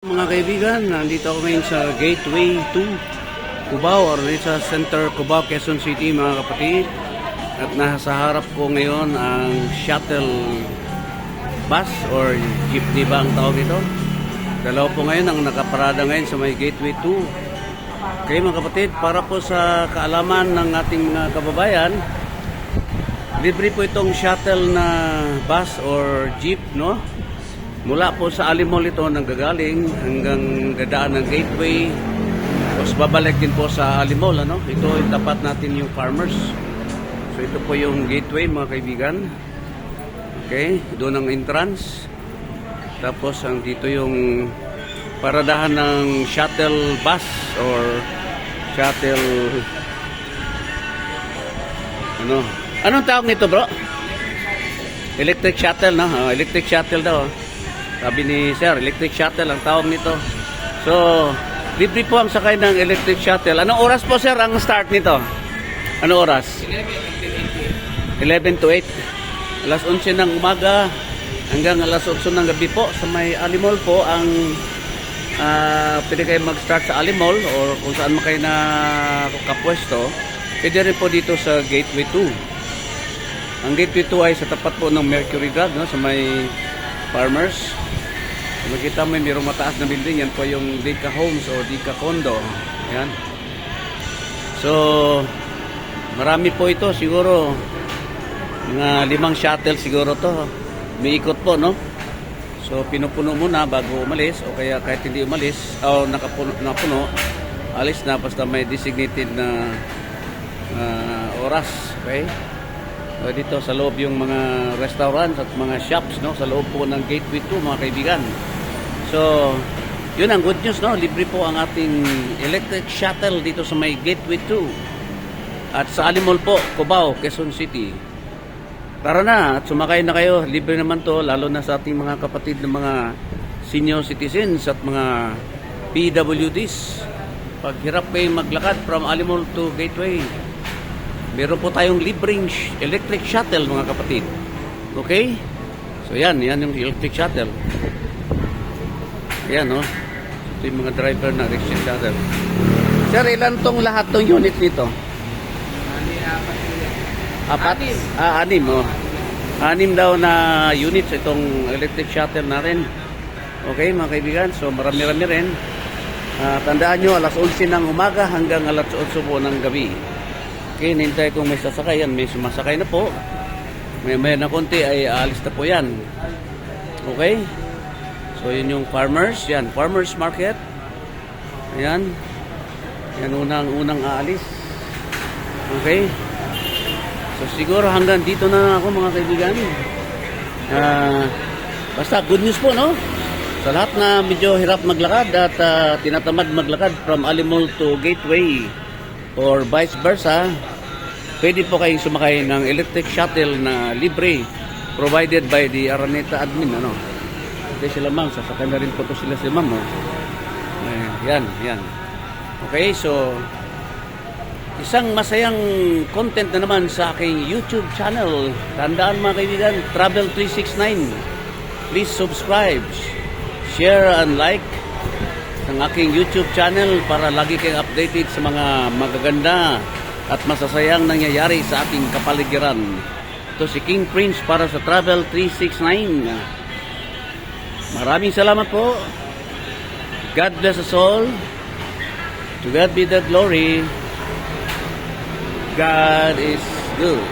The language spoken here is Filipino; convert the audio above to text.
Mga kaibigan, nandito ako ngayon sa Gateway 2 Cubao or sa Center Cubao, Quezon City mga kapatid. At nasa harap ko ngayon ang shuttle bus or jeepney ba ang tawag ito. Dalawa po ngayon ang nakaparada ngayon sa may Gateway 2. Okay mga kapatid, para po sa kaalaman ng ating mga kababayan, libre po itong shuttle na bus or jeep, no? Mula po sa Alimol ito nanggagaling hanggang dadaan ng Gateway. Tapos babalik din po sa Alimol, ano? Ito yung tapat natin yung Farmers. So ito po yung Gateway mga kaibigan. Okay, doon ang entrance. Tapos ang dito yung paradahan ng shuttle bus or shuttle anong tawag nito, bro? Electric shuttle, no? Electric shuttle daw. Sabi ni Sir, electric shuttle ang tawag nito. So, libre po ang sakay ng electric shuttle. Anong oras po, Sir, ang start nito? Anong oras? 11 to 8. Alas 11 ng umaga hanggang alas 8 ng gabi po. Sa may Alimol po ang pwede kayo mag-start sa Alimol o kung saan man kayo na kapwesto. Pwede rin po dito sa Gateway 2. Ang Gateway 2 ay sa tapat po ng Mercury Drug, no? Sa may Farmers. Makita mo mayroong mataas na building. Yan po yung Dika Homes o Dika Condo. Yan. So, marami po ito. Siguro, mga 5 shuttle siguro to. May ikot po, no? So, pinupuno muna bago umalis. O kaya kahit hindi umalis, o napuno, alis na basta may designated na oras. Okay? Dito sa loob yung mga restaurants at mga shops, no, sa loob po ng Gateway 2 mga kaibigan. So, yun ang good news, no? Libre po ang ating electric shuttle dito sa may Gateway 2. At sa Alimol po, Cubao, Quezon City. Tara na at sumakay na kayo. Libre naman to, lalo na sa ating mga kapatid ng mga senior citizens at mga PWDs. Pag hirap kayo maglakad from Alimol to Gateway, meron po tayong libreng electric shuttle mga kapatid. Okay? So yan yung electric shuttle. Ayan, no? Ito yung mga driver na electric shuttle. Sir, ilan tong lahat tong unit nito? 4? 6, oh. 6 daw na units itong electric shuttle na rin. Okay mga kaibigan, so marami-rami rin. Tandaan nyo, alas 11 ng umaga hanggang alas 8 po ng gabi. Okay, nintay kung may sasakay yan. May sumasakay na po. May na konti ay aalis na po yan. Okay? So, yun yung Farmers. Yan, Farmers Market. Ayan. Yan, unang aalis. Okay? So, siguro hanggang dito na ako mga kaibigan. Basta, good news po, no? Sa lahat na medyo hirap maglakad at tinatamad maglakad from Alimol to Gateway or vice versa, pwede po kayong sumakay ng electric shuttle na libre provided by the Araneta admin, ano. Okay, sila ma'am, sasakay na rin po to sila si ma'am, oh. Yan. Okay, so isang masayang content na naman sa aking YouTube channel. Tandaan mga kaibigan, Travel 369. Please subscribe, share and like ang aking YouTube channel para lagi kayong updated sa mga magaganda at masasayang nangyayari sa ating kapaligiran. Ito si King Prince para sa Travel 369. Maraming salamat po. God bless us all. To God be the glory. God is good.